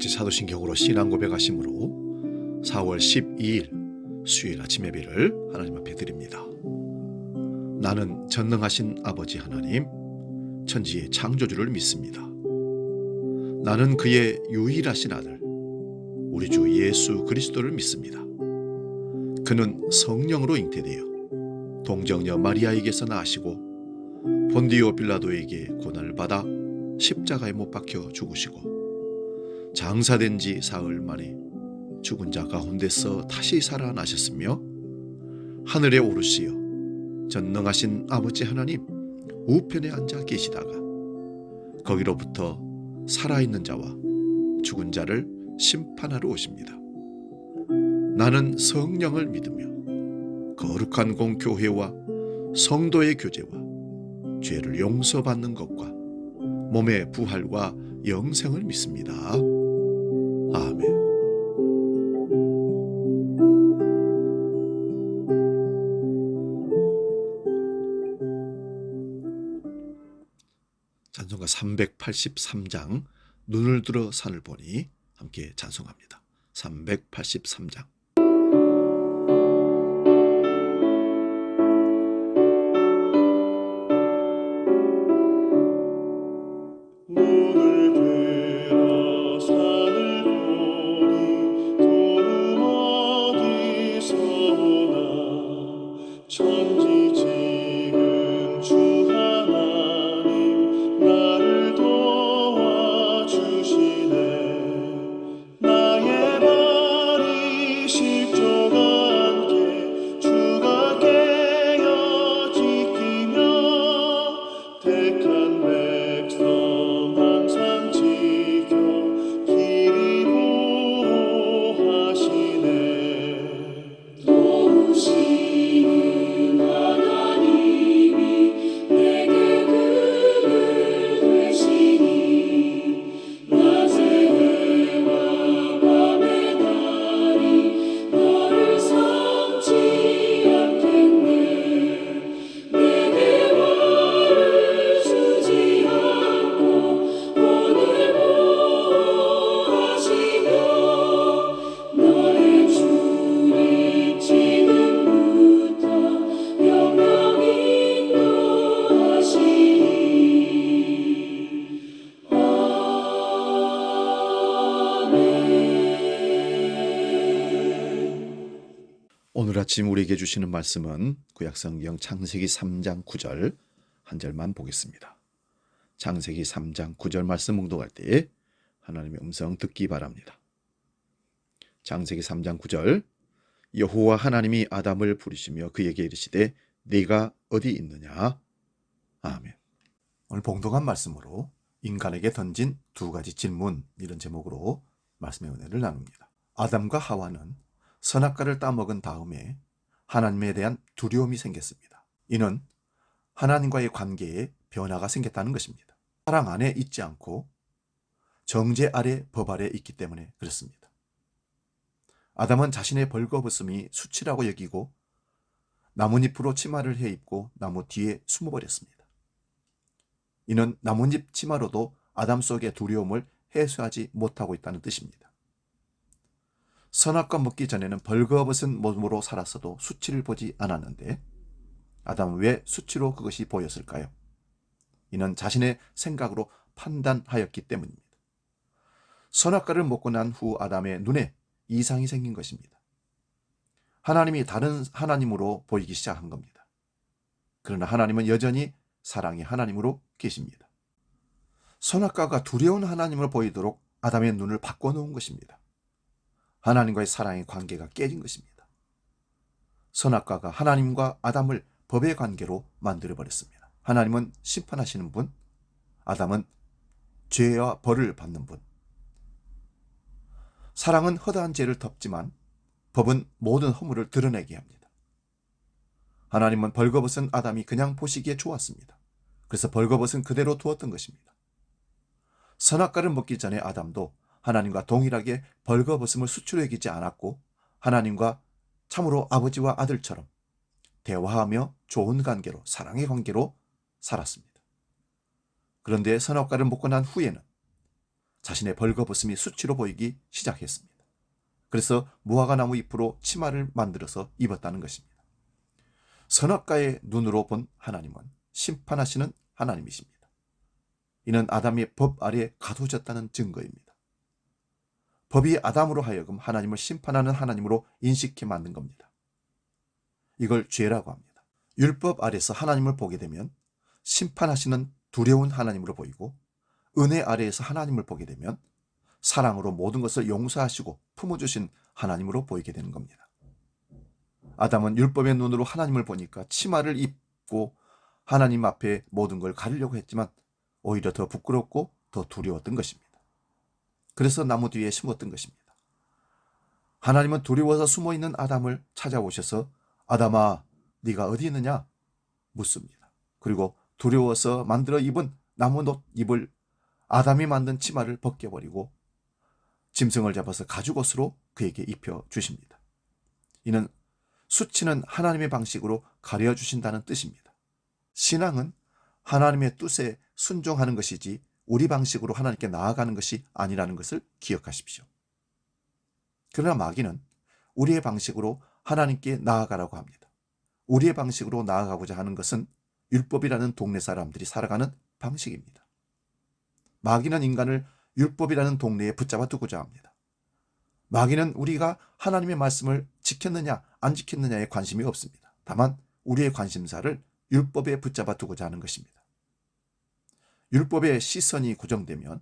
새벽지 사도신경으로 신앙 고백하심으로 4월 12일 수요일 아침 예배를 하나님 앞에 드립니다. 나는 전능하신 아버지 하나님, 천지의 창조주를 믿습니다. 나는 그의 유일하신 아들, 우리 주 예수 그리스도를 믿습니다. 그는 성령으로 잉태되어 동정녀 마리아에게서 나시고 본디오 빌라도에게 고난을 받아 십자가에 못 박혀 죽으시고 장사된 지 사흘 만에 죽은 자 가운데서 다시 살아나셨으며 하늘에 오르시어 전능하신 아버지 하나님 우편에 앉아 계시다가 거기로부터 살아있는 자와 죽은 자를 심판하러 오십니다. 나는 성령을 믿으며 거룩한 공교회와 성도의 교제와 죄를 용서받는 것과 몸의 부활과 영생을 믿습니다. 아멘. 찬송가 383장 눈을 들어 산을 보니 함께 찬송합니다. 383장. 오늘 아침 우리에게 주시는 말씀은 구약성경 창세기 3장 9절 한 절만 보겠습니다. 창세기 3장 9절 말씀 묵독할 때 하나님의 음성 듣기 바랍니다. 창세기 3장 9절 여호와 하나님이 아담을 부르시며 그에게 이르시되 네가 어디 있느냐? 아멘. 오늘 봉독한 말씀으로 인간에게 던진 두 가지 질문, 이런 제목으로 말씀의 은혜를 나눕니다. 아담과 하와는 선악과를 따먹은 다음에 하나님에 대한 두려움이 생겼습니다. 이는 하나님과의 관계에 변화가 생겼다는 것입니다. 사랑 안에 있지 않고 정죄 아래 법 아래 있기 때문에 그렇습니다. 아담은 자신의 벌거벗음이 수치라고 여기고 나뭇잎으로 치마를 해입고 나무 뒤에 숨어버렸습니다. 이는 나뭇잎 치마로도 아담 속의 두려움을 해소하지 못하고 있다는 뜻입니다. 선악과 먹기 전에는 벌거벗은 몸으로 살았어도 수치를 보지 않았는데 아담은 왜 수치로 그것이 보였을까요? 이는 자신의 생각으로 판단하였기 때문입니다. 선악과를 먹고 난 후 아담의 눈에 이상이 생긴 것입니다. 하나님이 다른 하나님으로 보이기 시작한 겁니다. 그러나 하나님은 여전히 사랑의 하나님으로 계십니다. 선악과가 두려운 하나님을 보이도록 아담의 눈을 바꿔놓은 것입니다. 하나님과의 사랑의 관계가 깨진 것입니다. 선악과가 하나님과 아담을 법의 관계로 만들어버렸습니다. 하나님은 심판하시는 분, 아담은 죄와 벌을 받는 분. 사랑은 허다한 죄를 덮지만 법은 모든 허물을 드러내게 합니다. 하나님은 벌거벗은 아담이 그냥 보시기에 좋았습니다. 그래서 벌거벗은 그대로 두었던 것입니다. 선악과를 먹기 전에 아담도 하나님과 동일하게 벌거벗음을 수치로 여기지 않았고 하나님과 참으로 아버지와 아들처럼 대화하며 좋은 관계로, 사랑의 관계로 살았습니다. 그런데 선악과를 먹고 난 후에는 자신의 벌거벗음이 수치로 보이기 시작했습니다. 그래서 무화과 나무 잎으로 치마를 만들어서 입었다는 것입니다. 선악과의 눈으로 본 하나님은 심판하시는 하나님이십니다. 이는 아담이 법 아래 가두어졌다는 증거입니다. 법이 아담으로 하여금 하나님을 심판하는 하나님으로 인식해 만든 겁니다. 이걸 죄라고 합니다. 율법 아래서 하나님을 보게 되면 심판하시는 두려운 하나님으로 보이고, 은혜 아래에서 하나님을 보게 되면 사랑으로 모든 것을 용서하시고 품어주신 하나님으로 보이게 되는 겁니다. 아담은 율법의 눈으로 하나님을 보니까 치마를 입고 하나님 앞에 모든 걸 가리려고 했지만 오히려 더 부끄럽고 더 두려웠던 것입니다. 그래서 나무 뒤에 숨었던 것입니다. 하나님은 두려워서 숨어있는 아담을 찾아오셔서 아담아, 네가 어디 있느냐? 묻습니다. 그리고 두려워서 만들어 입은 나무 잎을 아담이 만든 치마를 벗겨버리고 짐승을 잡아서 가죽옷으로 그에게 입혀주십니다. 이는 수치는 하나님의 방식으로 가려주신다는 뜻입니다. 신앙은 하나님의 뜻에 순종하는 것이지 우리 방식으로 하나님께 나아가는 것이 아니라는 것을 기억하십시오. 그러나 마귀는 우리의 방식으로 하나님께 나아가라고 합니다. 우리의 방식으로 나아가고자 하는 것은 율법이라는 동네 사람들이 살아가는 방식입니다. 마귀는 인간을 율법이라는 동네에 붙잡아 두고자 합니다. 마귀는 우리가 하나님의 말씀을 지켰느냐 안 지켰느냐에 관심이 없습니다. 다만 우리의 관심사를 율법에 붙잡아 두고자 하는 것입니다. 율법의 시선이 고정되면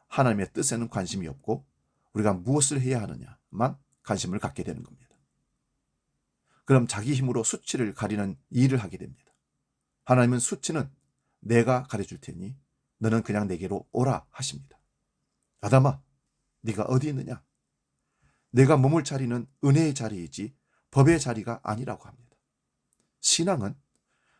하나님의 뜻에는 관심이 없고 우리가 무엇을 해야 하느냐만 관심을 갖게 되는 겁니다. 그럼 자기 힘으로 수치를 가리는 일을 하게 됩니다. 하나님은 수치는 내가 가려줄 테니 너는 그냥 내게로 오라 하십니다. 아담아, 네가 어디 있느냐? 내가 몸을 차리는 은혜의 자리이지 법의 자리가 아니라고 합니다. 신앙은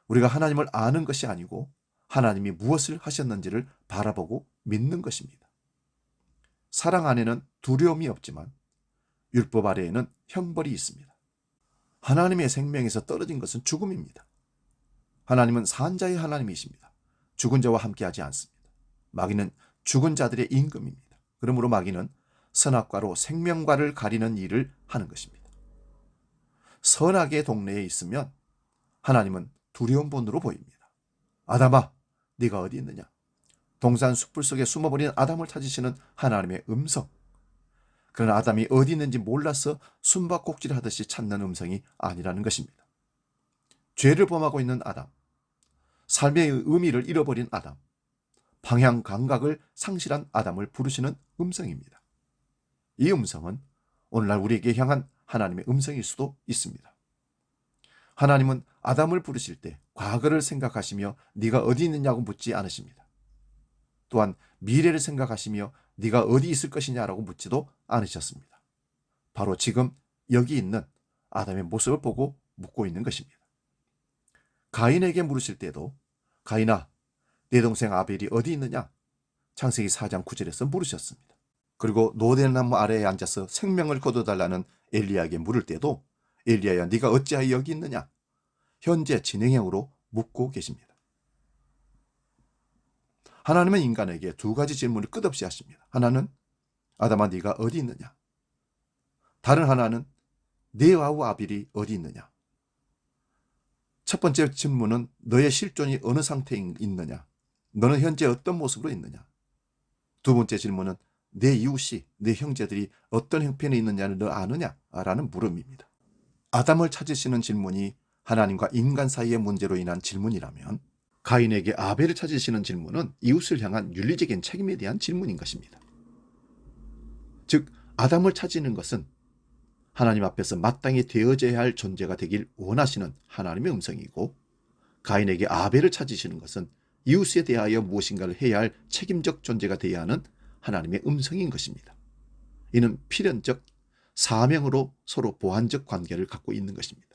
우리가 하나님을 아는 것이 아니고 하나님이 무엇을 하셨는지를 바라보고 믿는 것입니다. 사랑 안에는 두려움이 없지만 율법 아래에는 형벌이 있습니다. 하나님의 생명에서 떨어진 것은 죽음입니다. 하나님은 산자의 하나님이십니다. 죽은 자와 함께하지 않습니다. 마귀는 죽은 자들의 임금입니다. 그러므로 마귀는 선악과로 생명과를 가리는 일을 하는 것입니다. 선악의 동네에 있으면 하나님은 두려운 본으로 보입니다. 아담아, 네가 어디 있느냐? 동산 숯불 속에 숨어버린 아담을 찾으시는 하나님의 음성. 그러나 아담이 어디 있는지 몰라서 숨바꼭질 하듯이 찾는 음성이 아니라는 것입니다. 죄를 범하고 있는 아담, 삶의 의미를 잃어버린 아담, 방향 감각을 상실한 아담을 부르시는 음성입니다. 이 음성은 오늘날 우리에게 향한 하나님의 음성일 수도 있습니다. 하나님은 아담을 부르실 때 과거를 생각하시며 네가 어디 있느냐고 묻지 않으십니다. 또한 미래를 생각하시며 네가 어디 있을 것이냐라고 묻지도 않으셨습니다. 바로 지금 여기 있는 아담의 모습을 보고 묻고 있는 것입니다. 가인에게 물으실 때도 가인아, 내 동생 아벨이 어디 있느냐? 창세기 4장 9절에서 물으셨습니다. 그리고 노대나무 아래에 앉아서 생명을 거둬달라는 엘리야에게 물을 때도 엘리야야, 네가 어찌하여 여기 있느냐? 현재 진행형으로 묻고 계십니다. 하나님은 인간에게 두 가지 질문을 끝없이 하십니다. 하나는 아담아, 네가 어디 있느냐? 다른 하나는 네 아우 아벨이 어디 있느냐? 첫 번째 질문은 너의 실존이 어느 상태에 있느냐? 너는 현재 어떤 모습으로 있느냐? 두 번째 질문은 내 이웃이, 내 형제들이 어떤 형편에 있느냐를 너 아느냐? 라는 물음입니다. 아담을 찾으시는 질문이 하나님과 인간 사이의 문제로 인한 질문이라면 가인에게 아벨을 찾으시는 질문은 이웃을 향한 윤리적인 책임에 대한 질문인 것입니다. 즉 아담을 찾는 것은 하나님 앞에서 마땅히 되어져야 할 존재가 되길 원하시는 하나님의 음성이고, 가인에게 아벨을 찾으시는 것은 이웃에 대하여 무엇인가를 해야 할 책임적 존재가 되어야 하는 하나님의 음성인 것입니다. 이는 필연적 사명으로 서로 보완적 관계를 갖고 있는 것입니다.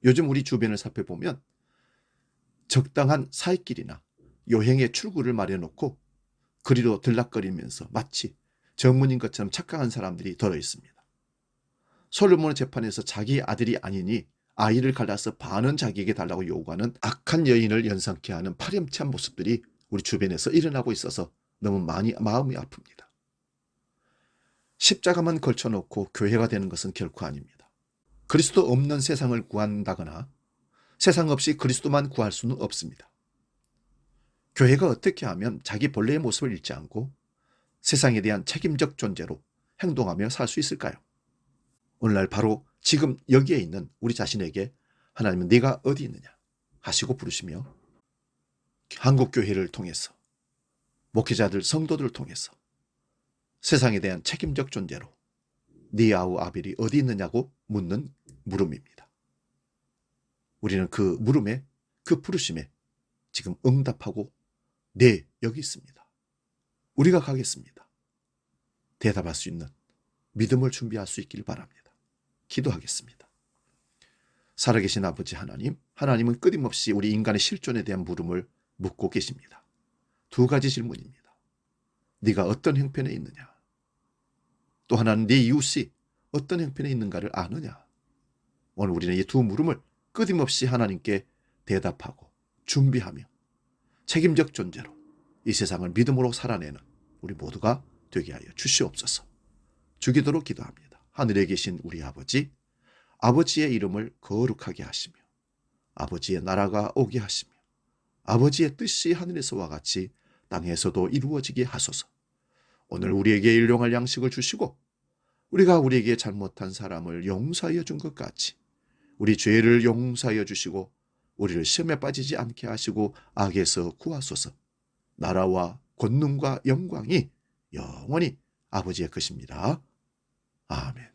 요즘 우리 주변을 살펴보면 적당한 사익길이나 여행의 출구를 마련해놓고 그리로 들락거리면서 마치 전문인 것처럼 착각한 사람들이 들어 있습니다. 솔로몬의 재판에서 자기 아들이 아니니 아이를 갈라서 반은 자기에게 달라고 요구하는 악한 여인을 연상케 하는 파렴치한 모습들이 우리 주변에서 일어나고 있어서 너무 많이 마음이 아픕니다. 십자가만 걸쳐놓고 교회가 되는 것은 결코 아닙니다. 그리스도 없는 세상을 구한다거나 세상 없이 그리스도만 구할 수는 없습니다. 교회가 어떻게 하면 자기 본래의 모습을 잃지 않고 세상에 대한 책임적 존재로 행동하며 살 수 있을까요? 오늘날 바로 지금 여기에 있는 우리 자신에게 하나님은 네가 어디 있느냐 하시고 부르시며 한국교회를 통해서 목회자들, 성도들을 통해서 세상에 대한 책임적 존재로 네 아우 아벨이 어디 있느냐고 묻는 물음입니다. 우리는 그 물음에, 그 부르심에 지금 응답하고 네, 여기 있습니다. 우리가 가겠습니다. 대답할 수 있는 믿음을 준비할 수 있기를 바랍니다. 기도하겠습니다. 살아계신 아버지 하나님, 하나님은 끊임없이 우리 인간의 실존에 대한 물음을 묻고 계십니다. 두 가지 질문입니다. 네가 어떤 형편에 있느냐? 또 하나는 네 이웃이 어떤 형편에 있는가를 아느냐? 오늘 우리는 이 두 물음을 끊임없이 하나님께 대답하고 준비하며 책임적 존재로 이 세상을 믿음으로 살아내는 우리 모두가 되게 하여 주시옵소서. 주기도로 기도합니다. 하늘에 계신 우리 아버지, 아버지의 이름을 거룩하게 하시며 아버지의 나라가 오게 하시며 아버지의 뜻이 하늘에서와 같이 땅에서도 이루어지게 하소서. 오늘 우리에게 일용할 양식을 주시고 우리가 우리에게 잘못한 사람을 용서하여 준 것 같이 우리 죄를 용서하여 주시고 우리를 시험에 빠지지 않게 하시고 악에서 구하소서. 나라와 권능과 영광이 영원히 아버지의 것입니다. 아멘.